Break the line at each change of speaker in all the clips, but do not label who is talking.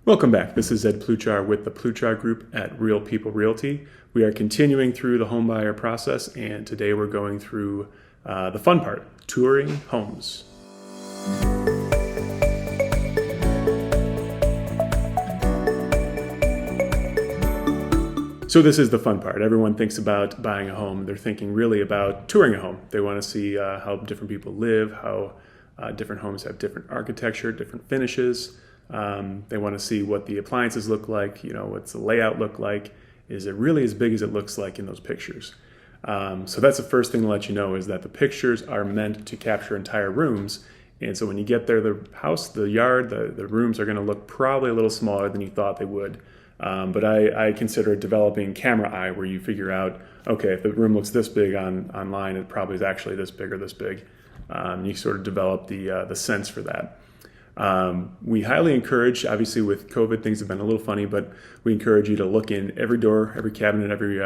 Welcome back. This is Ed Pluchar with the Pluchar Group at Real People Realty. We are continuing through the homebuyer process, and today we're going through the fun part, touring homes. So this is the fun part. Everyone thinks about buying a home. They're thinking really about touring a home. They want to see how different people live, how different homes have different architecture, different finishes. They want to see what the appliances look like, what's the layout look like. Is it really as big as it looks like in those pictures? So that's the first thing to let you know, is that the pictures are meant to capture entire rooms. And so when you get there, the house, the yard, the rooms are going to look probably a little smaller than you thought they would. But I consider it developing camera eye, where you figure out, okay, if the room looks this big online, it probably is actually this big or this big. You sort of develop the sense for that. We highly encourage, obviously with COVID, things have been a little funny, but we encourage you to look in every door, every cabinet, every,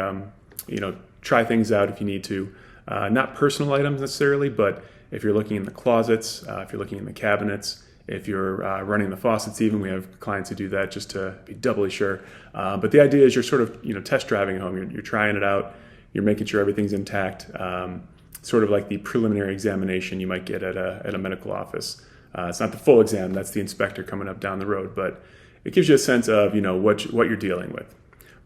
try things out if you need to. Not personal items necessarily, but if you're looking in the closets, if you're looking in the cabinets, if you're running the faucets even, we have clients who do that just to be doubly sure. But the idea is you're sort of, test driving a home. You're trying it out. You're making sure everything's intact. Sort of like the preliminary examination you might get at a medical office. It's not the full exam, that's the inspector coming up down the road, but it gives you a sense of what you're dealing with.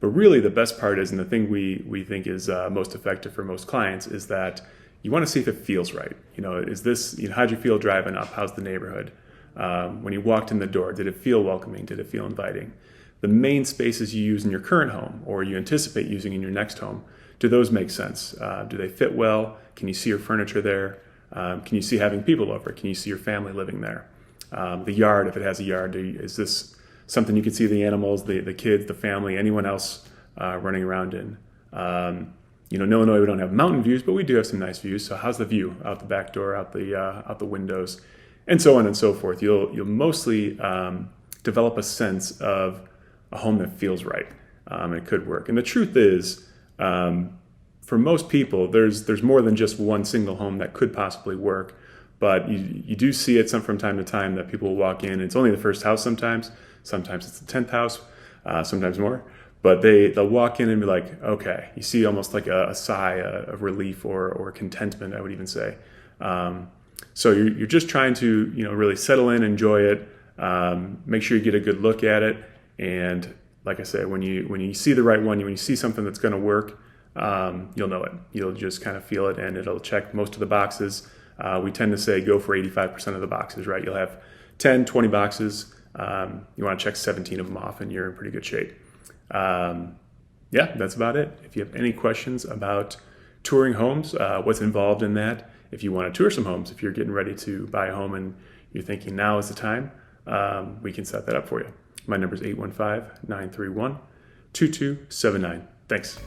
But really the best part is, and the thing we think is most effective for most clients, is that you want to see if it feels right. Is this, how'd you feel driving up? How's the neighborhood? When you walked in the door, did it feel welcoming? Did it feel inviting? The main spaces you use in your current home, or you anticipate using in your next home, do those make sense? Do they fit well? Can you see your furniture there? Can you see having people over? Can you see your family living there? The yard, if it has a yard, is this something you can see the animals, the kids, the family, anyone else running around in? In Illinois, we don't have mountain views, but we do have some nice views. So how's the view out the back door, out the windows, and so on and so forth? You'll mostly develop a sense of a home that feels right. It could work. And the truth is, for most people, there's more than just one single home that could possibly work, but you do see it from time to time that people will walk in. It's only the first house sometimes it's the 10th house, sometimes more, but they'll walk in and be like, okay, you see almost like a sigh of relief or contentment, I would even say. So you're just trying to really settle in, enjoy it, make sure you get a good look at it, and like I say, when you see the right one, when you see something that's going to work, you'll know it. You'll just kind of feel it, and it'll check most of the boxes. We tend to say go for 85% of the boxes, right? You'll have 10, 20 boxes. You want to check 17 of them off, and you're in pretty good shape. That's about it. If you have any questions about touring homes, what's involved in that, if you want to tour some homes, if you're getting ready to buy a home and you're thinking now is the time, we can set that up for you. My number is 815-931-2279. Thanks.